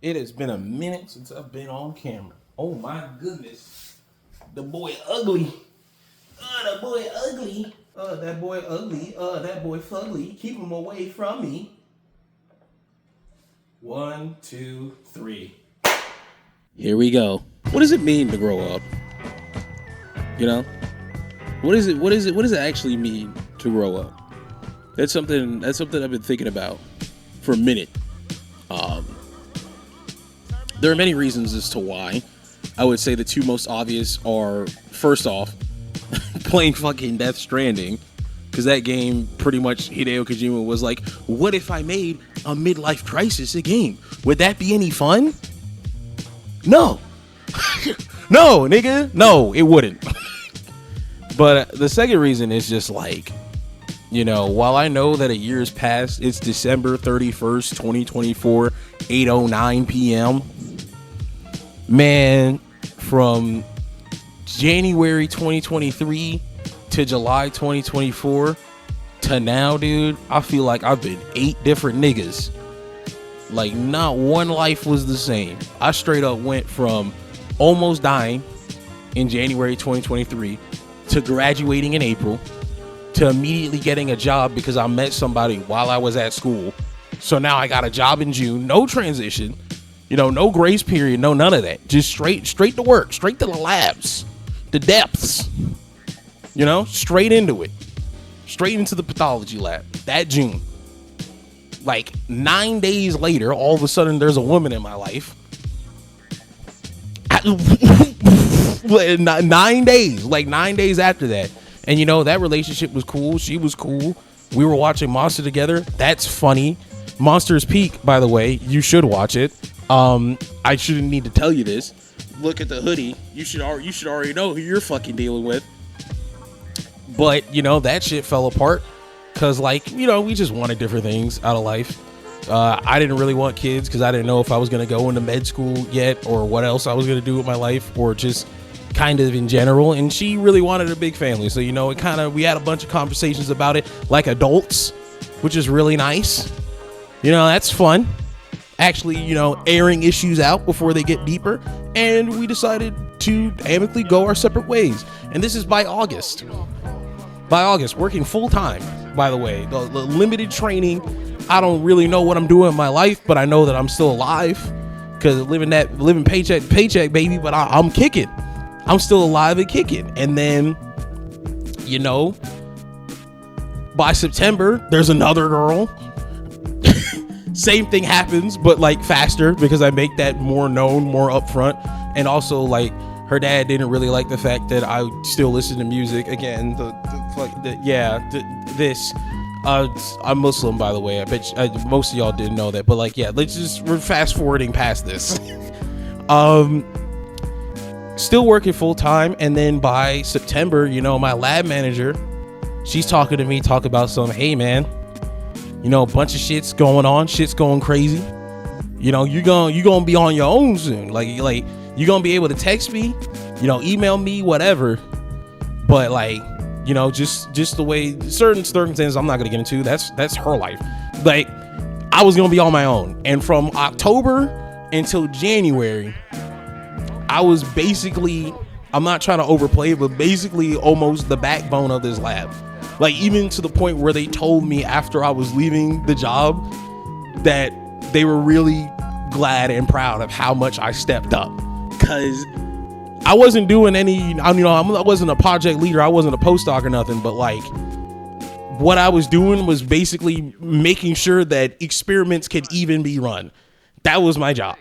It has been a minute since I've been on camera. Oh my goodness. The boy ugly. The boy ugly. That boy ugly. That boy fugly. Keep him away from me. 1, 2, 3. Here we go. What does it mean to grow up? You know? What does it actually mean to grow up? That's something I've been thinking about for a minute. There are many reasons as to why. I would say the two most obvious are, first off, playing fucking Death Stranding, because that game pretty much, Hideo Kojima was like, what if I made a midlife crisis a game? Would that be any fun? No. No, nigga. No, it wouldn't. But the second reason is just like, you know, while I know that a year has passed, it's December 31st, 2024, 8:09 p.m. Man, from January 2023 to July 2024 to now, dude, I feel like I've been 8 different niggas. Like, not one life was the same. I straight up went from almost dying in January 2023 to graduating in April to immediately getting a job because I met somebody while I was at school. So now I got a job in June, no transition, you know, no grace period, no none of that. Just straight to work, straight to the labs, the depths, you know, straight into it, straight into the pathology lab that June. Like 9 days later, all of a sudden there's a woman in my life. 9 days, like 9 days after that. And you know, that relationship was cool. She was cool. We were watching Monster together. That's funny. Monsters Peak, by the way, you should watch it. I shouldn't need to tell you this. Look at the hoodie. You should already know who you're fucking dealing with. But, you know, that shit fell apart because, like, you know, we just wanted different things out of life. I didn't really want kids because I didn't know if I was going to go into med school yet or what else I was going to do with my life or just kind of in general. And she really wanted a big family. So, you know, we had a bunch of conversations about it like adults, which is really nice. You know, that's fun. Actually, you know, airing issues out before they get deeper. And we decided to amicably go our separate ways. And this is by August. By August, working full time, by the way. The limited training. I don't really know what I'm doing in my life, but I know that I'm still alive. Because living paycheck to paycheck, baby. But I'm kicking. I'm still alive and kicking. And then, you know, by September, there's another girl. Same thing happens, but like faster because I make that more known, more upfront. And also, like, her dad didn't really like the fact that I still listen to music. Again, I'm Muslim, by the way. I bet most of y'all didn't know that. But like, yeah, we're fast forwarding past this. Still working full time. And then by September, you know, my lab manager, she's talking to me, talk about some, hey man, you know, a bunch of shit's going on. Shit's going crazy. You know, you're gonna be on your own soon. Like you're gonna be able to text me, you know, email me, whatever. But like, you know, just the way certain circumstances I'm not gonna get into. That's her life. Like, I was gonna be on my own. And from October until January, I was basically, I'm not trying to overplay it, but basically almost the backbone of this lab. Like, even to the point where they told me after I was leaving the job that they were really glad and proud of how much I stepped up. Because I wasn't doing I wasn't a project leader. I wasn't a postdoc or nothing. But, like, what I was doing was basically making sure that experiments could even be run. That was my job.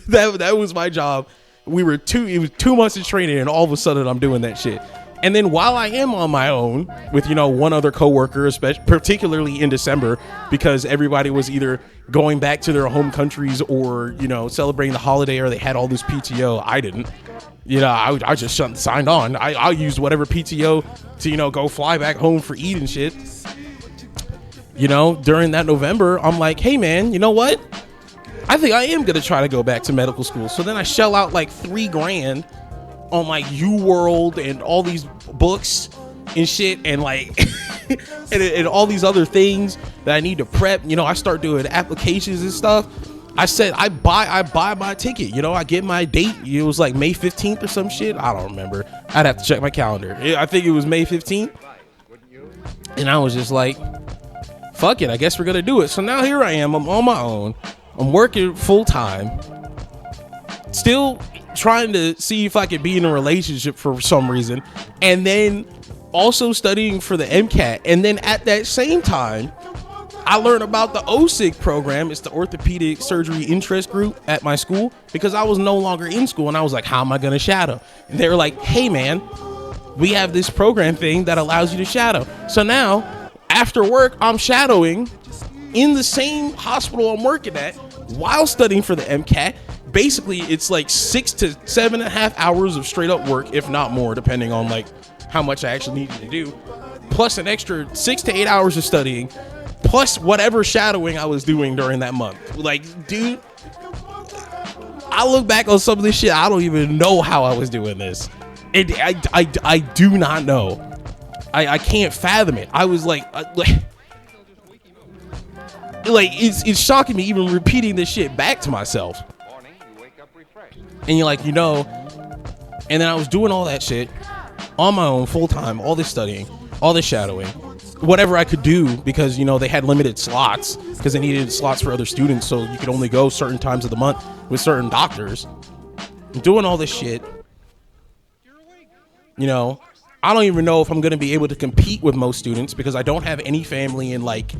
that was my job. It was 2 months of training, and all of a sudden I'm doing that shit. And then while I am on my own with, you know, one other coworker, particularly in December, because everybody was either going back to their home countries or, you know, celebrating the holiday, or they had all this PTO. I didn't. You know, I just signed on. I used whatever PTO to, you know, go fly back home for Eid and shit. You know, during that November, I'm like, hey man, you know what? I think I am going to try to go back to medical school. So then I shell out like $3,000 on like UWorld and all these books and shit, and like and all these other things that I need to prep. You know, I start doing applications and stuff. I said I buy my ticket. You know, I get my date. It was like May 15th or some shit. I don't remember. I'd have to check my calendar. I think it was May 15th. And I was just like, fuck it, I guess we're gonna do it. So now here I am. I'm on my own. I'm working full time. Still trying to see if I could be in a relationship for some reason. And then also studying for the MCAT. And then at that same time, I learned about the OSIG program. It's the Orthopedic Surgery Interest Group at my school, because I was no longer in school, and I was like, how am I going to shadow? And they were like, hey man, we have this program thing that allows you to shadow. So now after work, I'm shadowing in the same hospital I'm working at while studying for the MCAT. Basically, it's like 6 to 7.5 hours of straight up work, if not more, depending on like how much I actually needed to do, plus an extra 6 to 8 hours of studying, plus whatever shadowing I was doing during that month. Like, dude, I look back on some of this shit, I don't even know how I was doing this. I do not know. I can't fathom it. I was like it's shocking me even repeating this shit back to myself. And you're like, you know, and then I was doing all that shit on my own, full time, all this studying, all this shadowing, whatever I could do, because, you know, they had limited slots because they needed slots for other students. So you could only go certain times of the month with certain doctors. I'm doing all this shit. You know, I don't even know if I'm going to be able to compete with most students because I don't have any family in, like,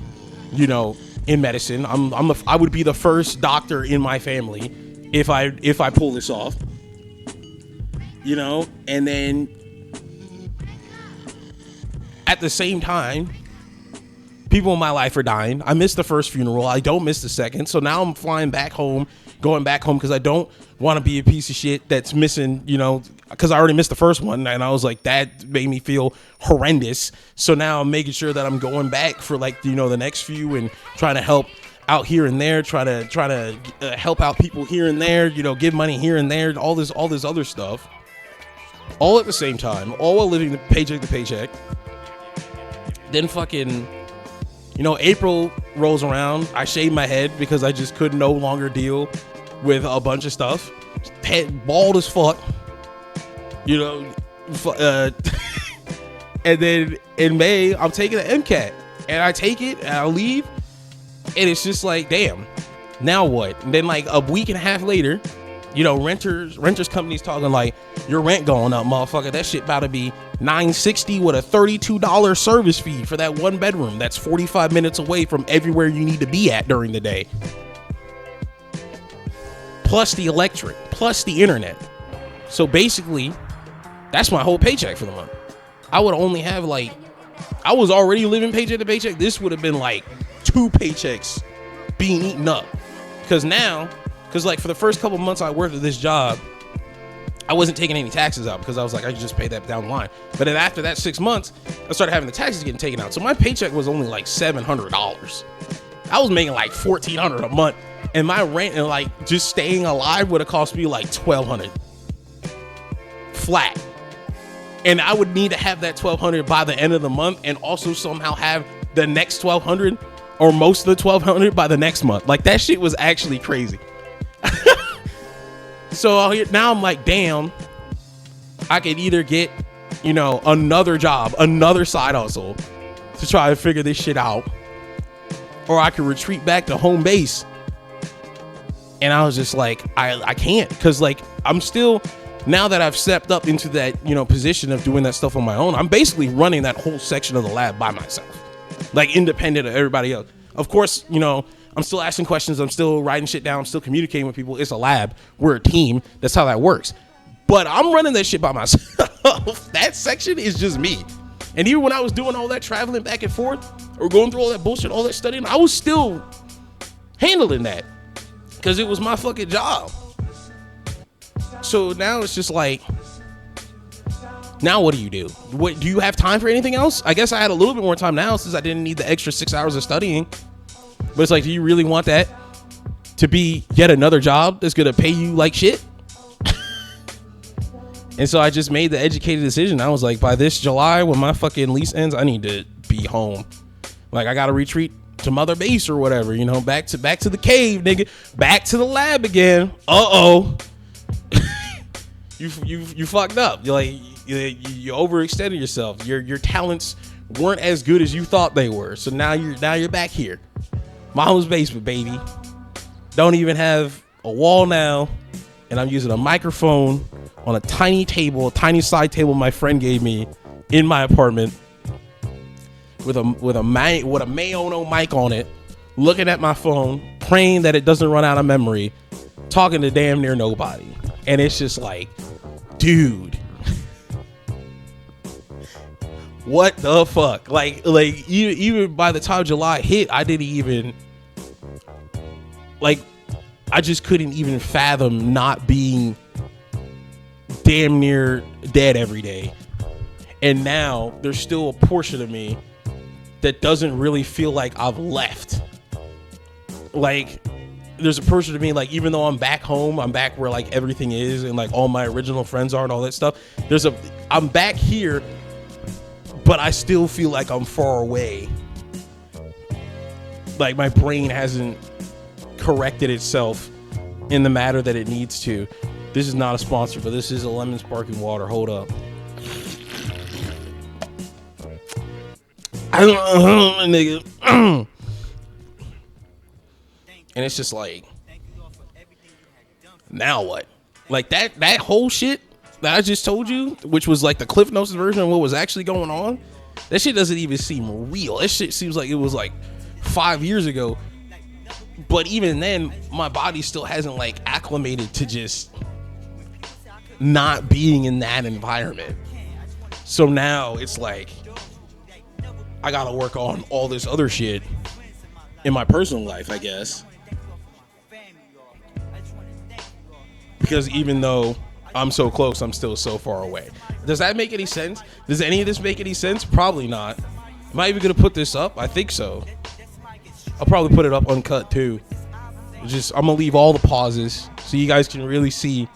you know, in medicine. I would be the first doctor in my family if I pull this off, you know. And then at the same time, people in my life are dying. I missed the first funeral. I don't miss the second. So now I'm flying back home, going back home because I don't want to be a piece of shit that's missing, you know, because I already missed the first one. And I was like, that made me feel horrendous. So now I'm making sure that I'm going back for, like, you know, the next few and trying to help out here and there, try to help out people here and there, you know, give money here and there, all this other stuff, all at the same time, all while living paycheck to paycheck. Then fucking, you know, April rolls around. I shave my head because I just could no longer deal with a bunch of stuff. Head bald as fuck, you know. And then in May, I'm taking an MCAT, and I take it and I leave, and it's just like, damn, now what? And then like a week and a half later, you know, renters companies talking like, your rent going up, motherfucker. That shit about to be $960 with a $32 service fee for that one bedroom that's 45 minutes away from everywhere you need to be at during the day. Plus the electric, plus the internet. So basically, that's my whole paycheck for the month. I would only have, like, I was already living paycheck to paycheck. This would have been like 2 paychecks being eaten up. Because like for the first couple months I worked at this job, I wasn't taking any taxes out because I was like, I could just pay that down the line. But then after that 6 months, I started having the taxes getting taken out. So my paycheck was only like $700. I was making like $1,400 a month. And my rent and like just staying alive would have cost me like $1,200 flat. And I would need to have that $1,200 by the end of the month, and also somehow have the next $1,200 or most of the $1,200 by the next month. Like, that shit was actually crazy. So now I'm like, damn, I could either get, you know, another job, another side hustle to try to figure this shit out, or I could retreat back to home base. And I was just like, I can't, because like I'm still, now that I've stepped up into that, you know, position of doing that stuff on my own, I'm basically running that whole section of the lab by myself, like independent of everybody else. Of course, you know, I'm still asking questions, I'm still writing shit down, I'm still communicating with people. It's a lab, we're a team, that's how that works. But I'm running that shit by myself. That section is just me. And even when I was doing all that traveling back and forth, or going through all that bullshit, all that studying, I was still handling that because it was my fucking job. So now it's just like, now what do you do? What, do you have time for anything else? I guess I had a little bit more time now since I didn't need the extra 6 hours of studying. But it's like, do you really want that to be yet another job that's gonna pay you like shit? And so I just made the educated decision. I was like, by this July, when my fucking lease ends, I need to be home. Like, I gotta retreat to Mother Base or whatever, you know, back to the cave, nigga, back to the lab again. Uh-oh. you fucked up. You're like, you overextended yourself. Your talents weren't as good as you thought they were. So now you're back here. Mama's basement, baby. Don't even have a wall now, and I'm using a microphone on a tiny side table my friend gave me in my apartment with a Mayono mic on it, looking at my phone, praying that it doesn't run out of memory, talking to damn near nobody. And it's just like, dude, what the fuck? Like even by the time July hit, I didn't even, like, I just couldn't even fathom not being damn near dead every day. And now there's still a portion of me that doesn't really feel like I've left. Like, there's a portion of me, like, even though I'm back home, I'm back where like everything is and like all my original friends are and all that stuff. I'm back here, but I still feel like I'm far away. Like my brain hasn't corrected itself in the matter that it needs to. This is not a sponsor, but this is a lemon sparkling water. Hold up. Nigga. And it's just like, now what? Like that whole shit that I just told you, which was like the Cliff Notes version of what was actually going on, that shit doesn't even seem real. That shit seems like it was like 5 years ago. But even then, my body still hasn't like acclimated to just not being in that environment. So now it's like, I gotta work on all this other shit in my personal life, I guess. Because even though I'm so close, I'm still so far away. Does that make any sense? Does any of this make any sense? Probably not. Am I even gonna put this up? I think so. I'll probably put it up uncut too. I'm gonna leave all the pauses so you guys can really see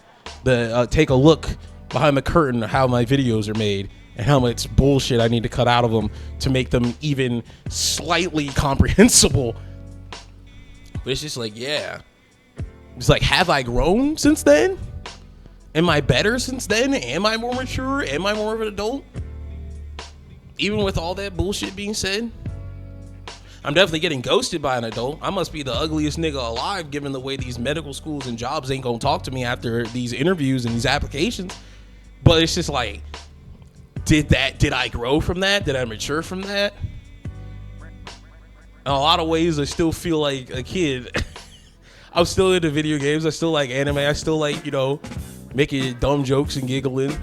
take a look behind the curtain of how my videos are made and how much bullshit I need to cut out of them to make them even slightly comprehensible. But it's just like, yeah. It's like, have I grown since then? Am I better since then? Am I more mature? Am I more of an adult? Even with all that bullshit being said? I'm definitely getting ghosted by an adult. I must be the ugliest nigga alive, given the way these medical schools and jobs ain't gonna talk to me after these interviews and these applications. But it's just like, did I grow from that? Did I mature from that? In a lot of ways, I still feel like a kid. I'm still into video games. I still like anime. I still like, you know, making dumb jokes and giggling.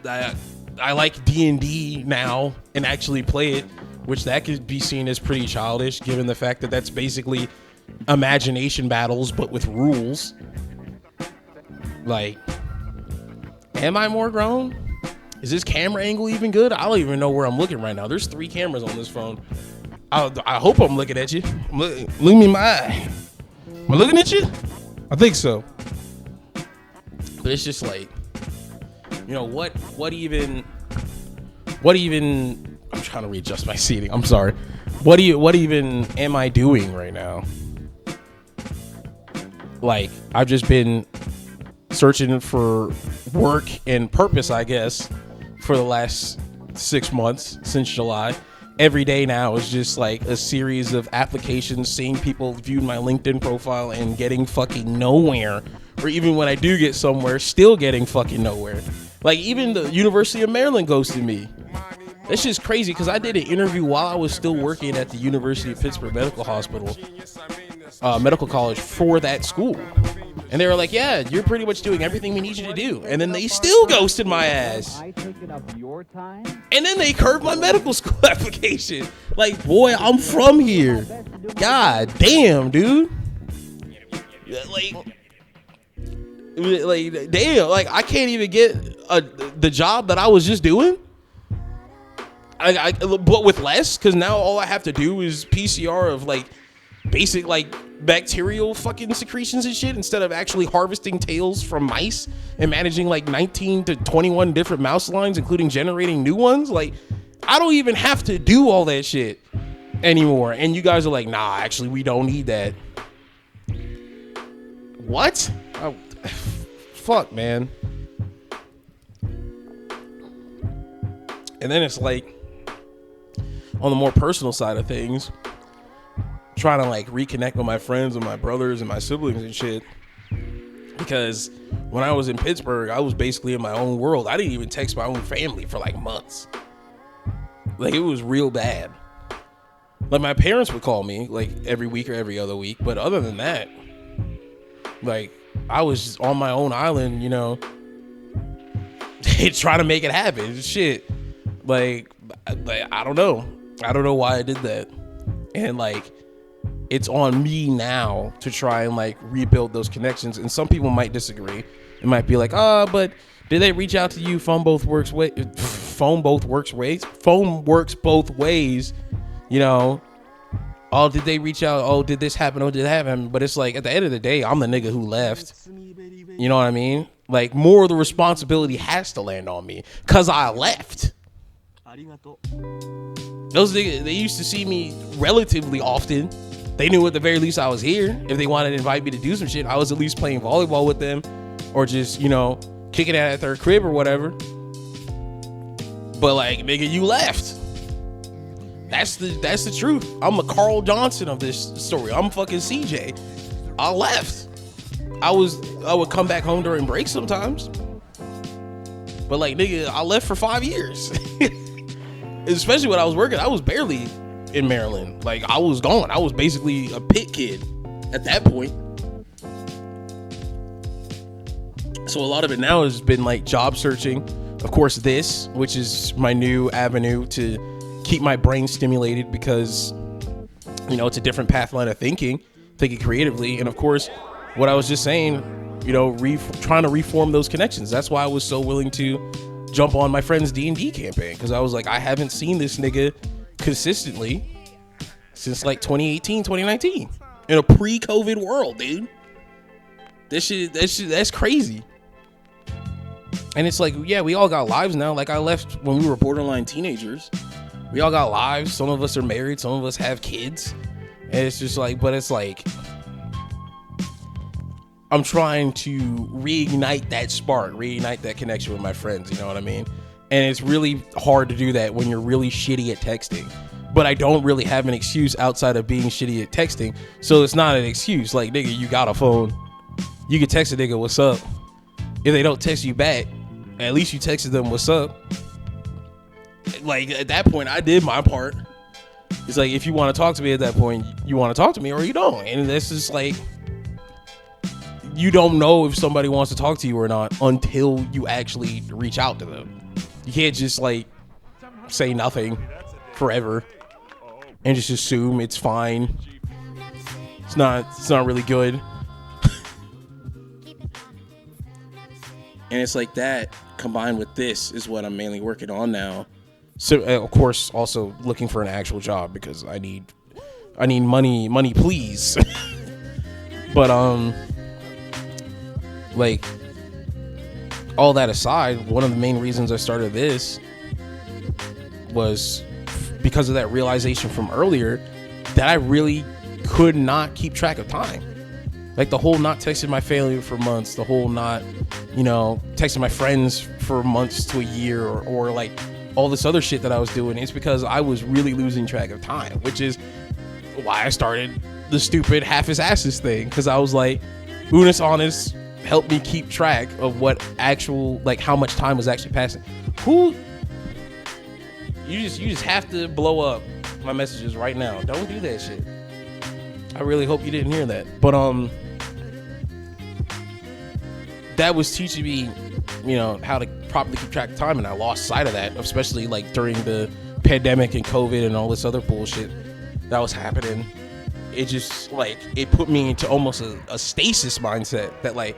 I like D&D now and actually play it, which that could be seen as pretty childish, given the fact that that's basically imagination battles, but with rules. Like, am I more grown? Is this camera angle even good? I don't even know where I'm looking right now. There's 3 cameras on this phone. I hope I'm looking at you. Look me in my eye. Am I looking at you? I think so. But it's just like, you know, what even I'm trying to readjust my seating. I'm sorry. What even am I doing right now? Like, I've just been searching for work and purpose, I guess, for the last 6 months since July. Every day now is just like a series of applications, seeing people view my LinkedIn profile and getting fucking nowhere. Or even when I do get somewhere, still getting fucking nowhere. Like, even the University of Maryland ghosted me. That's just crazy, because I did an interview while I was still working at the University of Pittsburgh Medical College for that school. And they were like, yeah, you're pretty much doing everything we need you to do. And then they still ghosted my ass. And then they curved my medical school application. Like, boy, I'm from here. God damn, dude. Like damn, like, I can't even get the job that I was just doing. But with less, because now all I have to do is PCR of like basic like bacterial fucking secretions and shit, instead of actually harvesting tails from mice and managing like 19 to 21 different mouse lines, including generating new ones. Like, I don't even have to do all that shit anymore. And you guys are like, nah, actually, we don't need that. What? Oh, fuck, man. And then it's like, on the more personal side of things, trying to like reconnect with my friends and my brothers and my siblings and shit. Because when I was in Pittsburgh, I was basically in my own world. I didn't even text my own family for like months. Like, it was real bad. Like, my parents would call me like every week or every other week. But other than that, like, I was just on my own island, you know, trying to make it happen. Shit. Like, I don't know. I don't know why I did that. And like, it's on me now to try and like rebuild those connections. And some people might disagree. It might be like, but did they reach out to you? Phone works both ways. You know, oh, did they reach out? Oh, did this happen? Oh, did that happen? But it's like, at the end of the day, I'm the nigga who left. You know what I mean? Like, more of the responsibility has to land on me because I left. Those niggas, they used to see me relatively often. They knew at the very least I was here. If they wanted to invite me to do some shit, I was at least playing volleyball with them or just, you know, kicking it at their crib or whatever. But like, nigga, you left. That's the truth. I'm a Carl Johnson of this story. I'm fucking CJ. I left. I would come back home during breaks sometimes. But like, nigga, I left for 5 years. Especially when I was working, I was barely in Maryland. Like, I was gone. I was basically a pit kid at that point. So a lot of it now has been like job searching. Of course, this, which is my new avenue to keep my brain stimulated because, you know, it's a different path line of thinking creatively. And of course, what I was just saying, you know, trying to reform those connections. That's why I was so willing to jump on my friend's D&D campaign, because I was like, I haven't seen this nigga consistently since like 2018, 2019 in a pre-COVID world, dude. That's crazy. And it's like, yeah, we all got lives now. Like, I left when we were borderline teenagers. We all got lives. Some of us are married. Some of us have kids. And it's just like, but it's like, I'm trying to reignite that spark, reignite that connection with my friends, you know what I mean? And it's really hard to do that when you're really shitty at texting. But I don't really have an excuse outside of being shitty at texting. So it's not an excuse. Like, nigga, you got a phone. You can text a nigga, what's up? If they don't text you back, at least you texted them, what's up? Like, at that point, I did my part. It's like, if you want to talk to me at that point, you want to talk to me or you don't. And that's just like, you don't know if somebody wants to talk to you or not until you actually reach out to them. You can't just like say nothing forever and just assume it's fine. It's not really good. And it's like that combined with this is what I'm mainly working on now. So of course, also looking for an actual job because I need money, please. But like, all that aside, one of the main reasons I started this was because of that realization from earlier that I really could not keep track of time. Like, the whole not texting my family for months, the whole not, you know, texting my friends for months to a year or like all this other shit that I was doing. It's because I was really losing track of time, which is why I started the stupid half-asses thing. Because I was like, Unis Honest helped me keep track of what actual, like, how much time was actually passing. You just have to blow up my messages right now. Don't do that shit. I really hope you didn't hear that. But that was teaching me, you know, how to properly keep track of time, and I lost sight of that, especially like during the pandemic and COVID and all this other bullshit that was happening. It just, like, it put me into almost a stasis mindset that, like,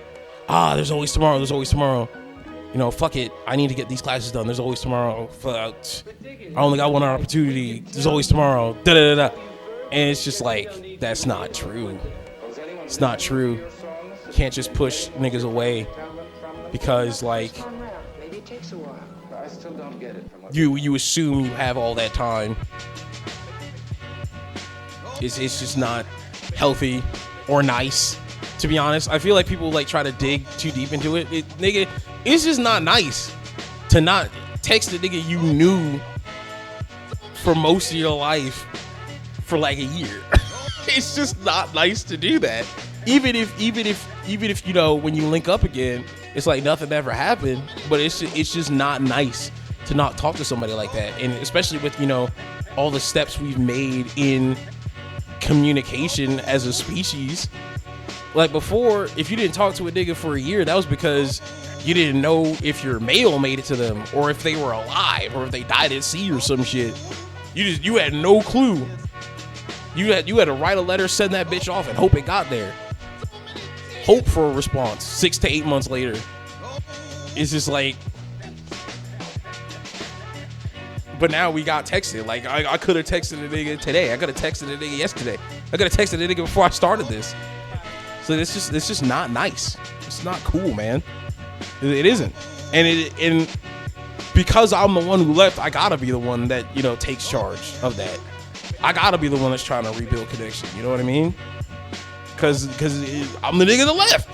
there's always tomorrow, you know, fuck it, I need to get these classes done, there's always tomorrow, I only got one opportunity, there's always tomorrow, da-da-da-da. And it's just like, that's not true. It's not true. You can't just push niggas away because, like, you assume you have all that time. It's just not healthy or nice, to be honest. I feel like people like try to dig too deep into it. Nigga, it's just not nice to not text a nigga you knew for most of your life for like a year. It's just not nice to do that. Even if you know, when you link up again, it's like nothing ever happened. But it's just not nice to not talk to somebody like that, and especially with, you know, all the steps we've made in communication as a species. Like before, if you didn't talk to a nigga for a year, that was because you didn't know if your mail made it to them, or if they were alive, or if they died at sea or some shit. You had no clue. You had to write a letter, send that bitch off, and hope it got there. Hope for a response 6 to 8 months later. It's just like, but now we got texted. Like I could have texted a nigga today. I could have texted a nigga yesterday. I could have texted a nigga before I started this. So it's just not nice. It's not cool, man. It isn't. And because I'm the one who left, I gotta be the one that, you know, takes charge of that. I gotta be the one that's trying to rebuild connection. You know what I mean? Because I'm the nigga that left.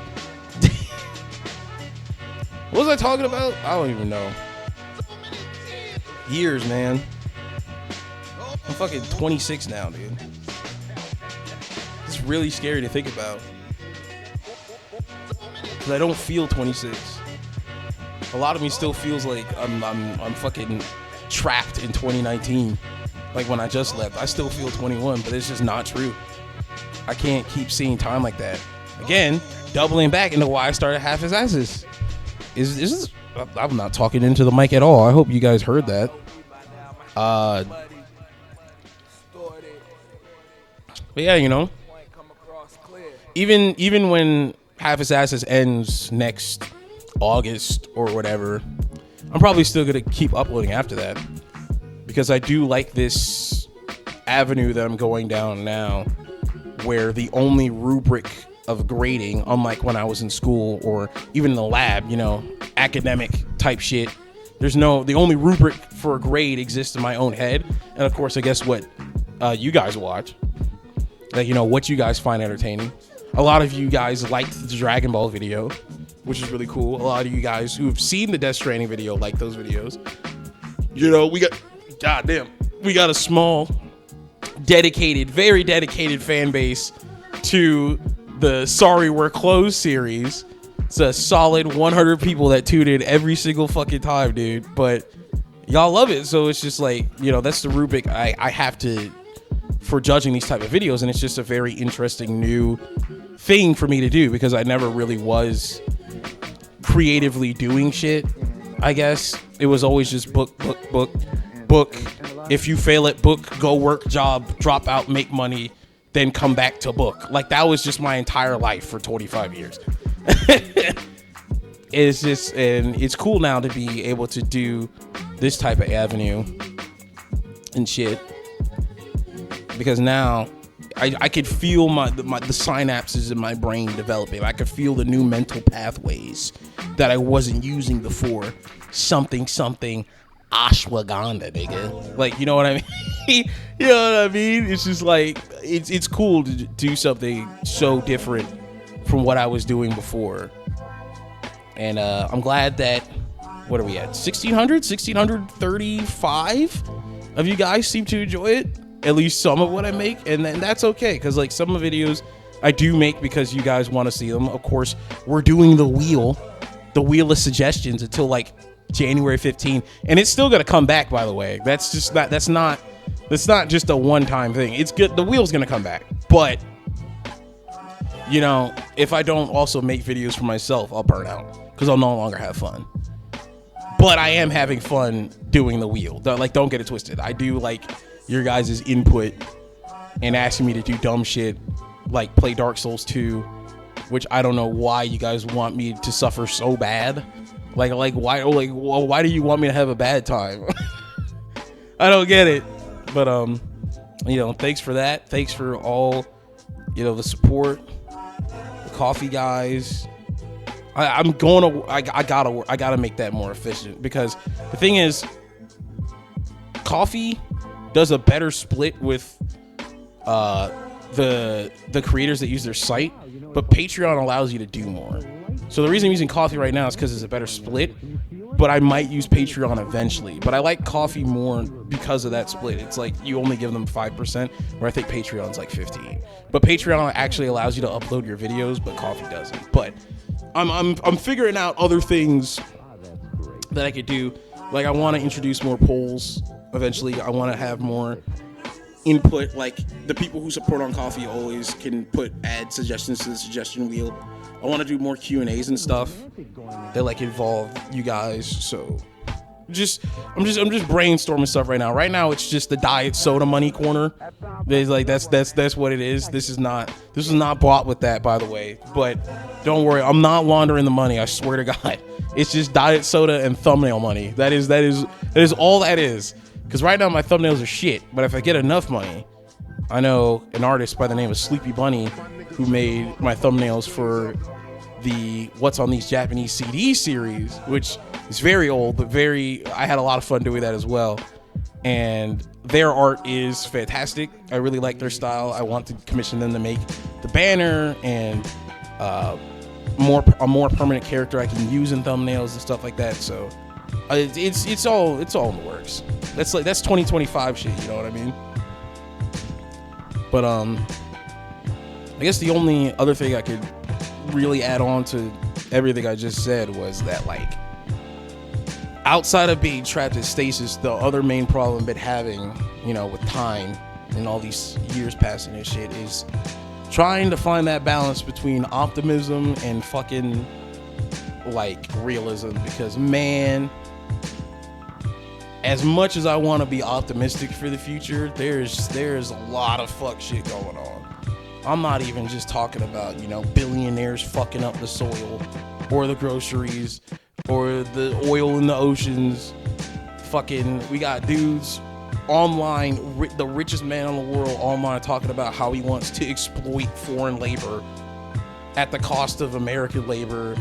What was I talking about? I don't even know. Years, man. I'm fucking 26 now, dude. It's really scary to think about. Because I don't feel 26. A lot of me still feels like I'm fucking trapped in 2019. Like when I just left, I still feel 21, but it's just not true. I can't keep seeing time like that. Again, doubling back into why I started Half His Asses. I'm not talking into the mic at all. I hope you guys heard that. But yeah, you know, even when Half His Asses ends next August or whatever, I'm probably still gonna keep uploading after that, because I do like this avenue that I'm going down now, where the only rubric of grading, unlike when I was in school or even in the lab, you know, academic type shit, the only rubric for a grade exists in my own head. And of course, I guess what you guys watch, like, you know, what you guys find entertaining. A lot of you guys liked the Dragon Ball video, which is really cool. A lot of you guys who've seen the Death Stranding video like those videos. You know, we got a small, dedicated, very dedicated fan base to the Sorry We're Closed series. It's a solid 100 people that tune in every single fucking time, dude. But y'all love it, so it's just like, you know, that's the rubric I have to for judging these type of videos, and it's just a very interesting new thing for me to do, because I never really was creatively doing shit. I guess it was always just book. If you fail at book, go work job, drop out, make money, then come back to book. Like, that was just my entire life for 25 years. It's just, and it's cool now to be able to do this type of avenue and shit, because now I could feel the synapses in my brain developing. I could feel the new mental pathways that I wasn't using before. Something ashwagandha, nigga. Like, you know what I mean? You know what I mean? It's just like, it's cool to do something so different from what I was doing before. And I'm glad that, what are we at? 1,635 of you guys seem to enjoy it. At least some of what I make. And that's okay, because like some of the videos I do make because you guys want to see them. Of course, we're doing the wheel of suggestions until like January 15th, and it's still gonna come back, by the way. That's not just a one-time thing. It's good. The wheel's gonna come back, but you know, if I don't also make videos for myself, I'll burn out, because I'll no longer have fun. But I am having fun doing the wheel. Like, don't get it twisted. I do like your guys' input and asking me to do dumb shit like play Dark Souls 2, which I don't know why you guys want me to suffer so bad. Like why do you want me to have a bad time? I don't get it. But you know, thanks for that. Thanks for all, you know, the support, the coffee guys, I'm going to. I gotta make that more efficient, because the thing is, Coffee does a better split with the creators that use their site, but Patreon allows you to do more. So the reason I'm using Coffee right now is because it's a better split, but I might use Patreon eventually. But I like Coffee more because of that split. It's like you only give them 5%, where I think Patreon's like 15%. But Patreon actually allows you to upload your videos, but Coffee doesn't. But I'm figuring out other things that I could do. Like, I want to introduce more polls eventually. I want to have more input. Like, the people who support on Coffee always can add suggestions to the suggestion wheel. I want to do more Q&As and stuff that like involve you guys. So I'm just brainstorming stuff right now. Right now it's just the diet soda money corner. There's like that's what it is. This is not bought with that, by the way. But don't worry, I'm not laundering the money. I swear to God, it's just diet soda and thumbnail money. That is all that is. Because right now my thumbnails are shit. But if I get enough money, I know an artist by the name of Sleepy Bunny who made my thumbnails for the What's on These Japanese CD series, which is very old, but I had a lot of fun doing that as well. And their art is fantastic. I really like their style. I want to commission them to make the banner and a more permanent character I can use in thumbnails and stuff like that. So it's all in the works. That's 2025 shit, you know what I mean? But I guess the only other thing I could really add on to everything I just said was that, like, outside of being trapped in stasis, the other main problem I've been having, you know, with time and all these years passing and shit, is trying to find that balance between optimism and fucking, like, realism. Because, man, as much as I want to be optimistic for the future, there's a lot of fuck shit going on. I'm not even just talking about, you know, billionaires fucking up the soil or the groceries or the oil in the oceans. Fucking, we got dudes online, the richest man in the world online, talking about how he wants to exploit foreign labor at the cost of American labor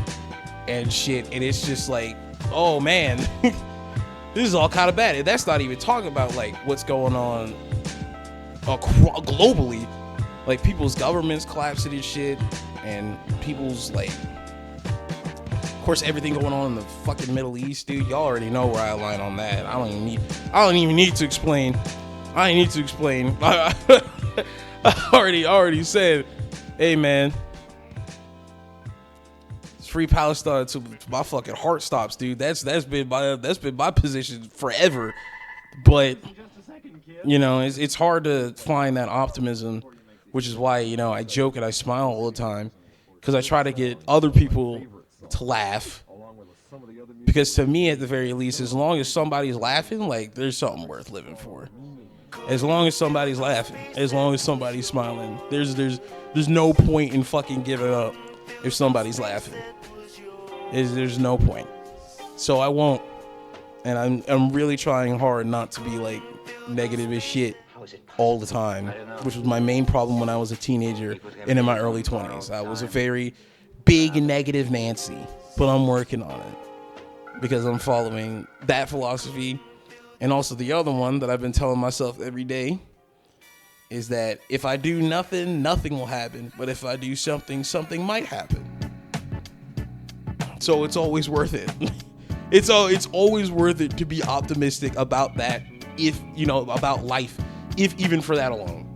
and shit. And it's just like, oh man, this is all kind of bad. And that's not even talking about like what's going on globally. Like, people's governments collapsing and shit, and people's, like, of course, everything going on in the fucking Middle East, dude. Y'all already know where I align on that. I don't even need to explain. I already said, hey man, it's free Palestine to my fucking heart stops, dude. That's been my position forever. But you know, it's hard to find that optimism, which is why, you know, I joke and I smile all the time, because I try to get other people to laugh. Because to me, at the very least, as long as somebody's laughing, like, there's something worth living for. As long as somebody's laughing, as long as somebody's smiling, there's no point in fucking giving up if somebody's laughing. There's no point. So I won't. And I'm really trying hard not to be like negative as shit all the time, which was my main problem when I was a teenager and in my early 20s. I was a very big negative Nancy, but I'm working on it because I'm following that philosophy. And also the other one that I've been telling myself every day is that if I do nothing, nothing will happen. But if I do something, something might happen. So it's always worth it. It's always worth it to be optimistic about that, if, you know, about life, if even for that alone.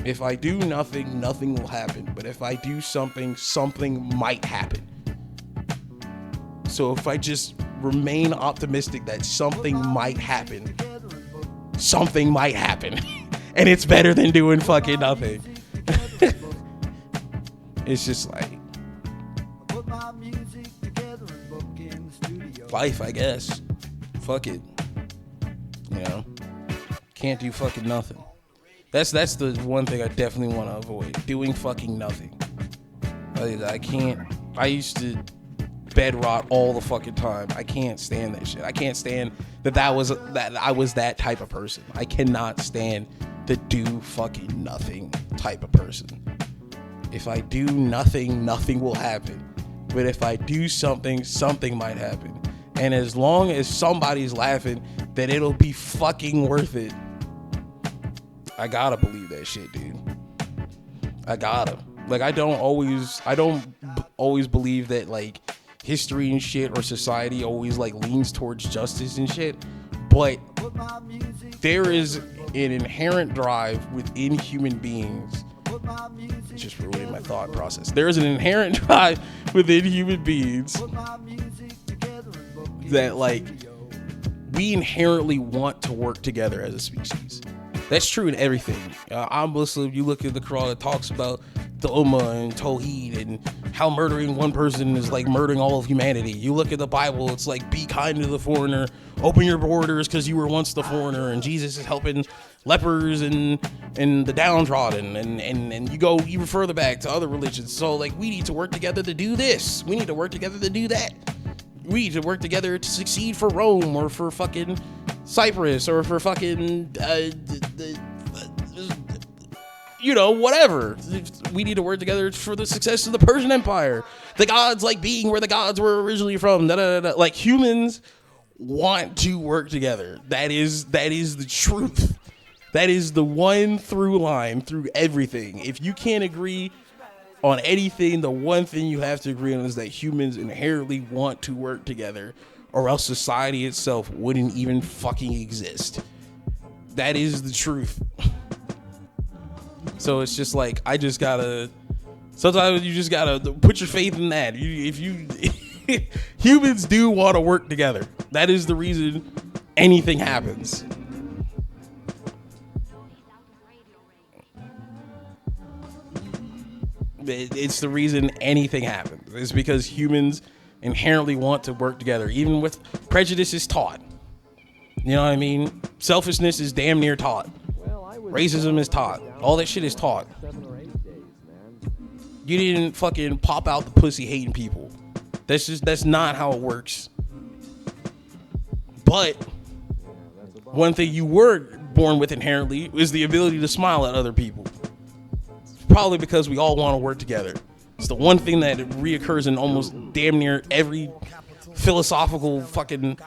If I do nothing, nothing will happen. But if I do something, something might happen. So if I just remain optimistic that something might happen, something might happen. And it's better than doing fucking nothing. It's just like life, I guess. Fuck it. You know, can't do fucking nothing. That's the one thing I definitely want to avoid. Doing fucking nothing. I can't. I used to bed rot all the fucking time. I can't stand that shit. I can't stand that I was that type of person. I cannot stand the do fucking nothing type of person. If I do nothing, nothing will happen. but if I do something, something might happen. And as long as somebody's laughing, then it'll be fucking worth it. I gotta believe that shit, dude. I gotta. Like, I don't always believe that, like, history and shit or society always, like, leans towards justice and shit. But there is an inherent drive within human beings. Just ruining my thought process. There is an inherent drive within human beings that, like, we inherently want to work together as a species. That's true in everything. I'm Muslim. You look at the Quran, it talks about the Ummah and Tawheed and how murdering one person is like murdering all of humanity. You look at the Bible, it's like, be kind to the foreigner, open your borders because you were once the foreigner, and Jesus is helping lepers and the downtrodden, and you go even further back to other religions. So, like, we need to work together to do this. We need to work together to do that. We need to work together to succeed for Rome or for fucking Cyprus or for fucking whatever. We need to work together for the success of the Persian Empire. The gods like being where the gods were originally from. Like, humans want to work together. That is the truth. That is the one through line through everything. If you can't agree on anything, the one thing you have to agree on is that humans inherently want to work together, or else society itself wouldn't even fucking exist. That is the truth. So it's just like, sometimes you just gotta put your faith in that. Humans do want to work together. That is the reason anything happens. It's the reason anything happens. It's because humans inherently want to work together, even with prejudice is taught. You know what I mean? Selfishness is damn near taught. Racism is taught. All that shit is taught. You didn't fucking pop out the pussy hating people. That's not how it works. But one thing you were born with inherently is the ability to smile at other people. It's probably because we all want to work together. It's the one thing that reoccurs in almost damn near every philosophical fucking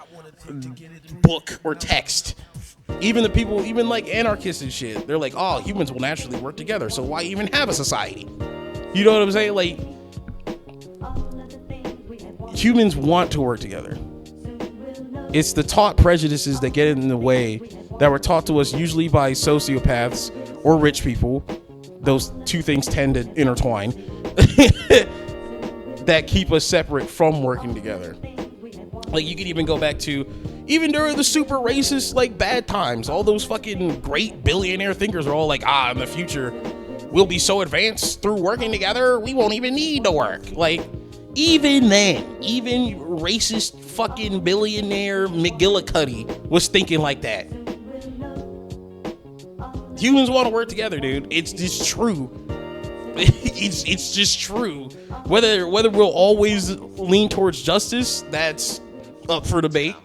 book or text. Even the people, even like anarchists and shit, they're like, oh, humans will naturally work together, so why even have a society? You know what I'm saying? Like, humans want to work together. It's the taught prejudices that get in the way, that were taught to us usually by sociopaths or rich people. Those two things tend to intertwine. That keep us separate from working together. Like, you could even go back to, even during the super racist, like, bad times, all those fucking great billionaire thinkers are all like, in the future, we'll be so advanced through working together, we won't even need to work. Like, even then, even racist fucking billionaire McGillicuddy was thinking like that. Humans want to work together, dude. It's just true. It's just true. Whether we'll always lean towards justice, that's up for debate.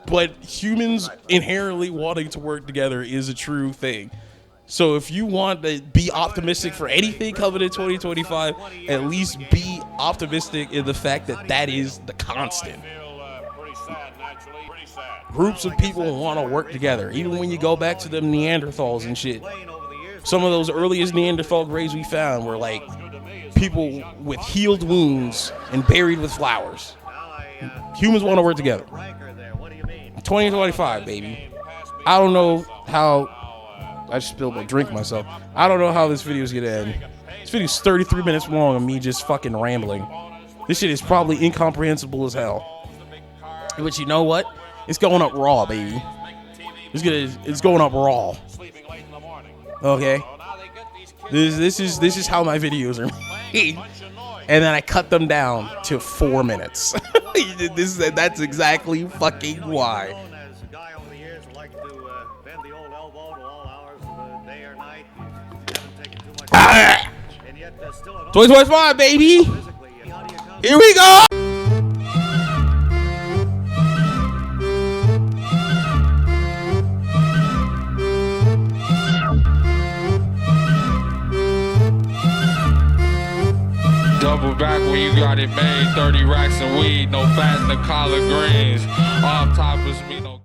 But humans inherently wanting to work together is a true thing. So if you want to be optimistic for anything coming in 2025, at least be optimistic in the fact that that is the constant. Groups of people want to work together. Even when you go back to them Neanderthals and shit. Some of those earliest Neanderthal graves we found were like people with healed wounds and buried with flowers. Humans want to work together. 2025, baby. I don't know how... I just spilled my drink myself. I don't know how this video is gonna end. This video is 33 minutes long of me just fucking rambling. This shit is probably incomprehensible as hell. But you know what? It's going up raw, baby. It's going up raw. Okay. This is how my videos are made. And then I cut them down to 4 minutes. That's exactly fucking why. 2025, baby. Here we go. Double Remember back when you got it made, 30 racks of weed, no fat in the collard greens. Off top was me, no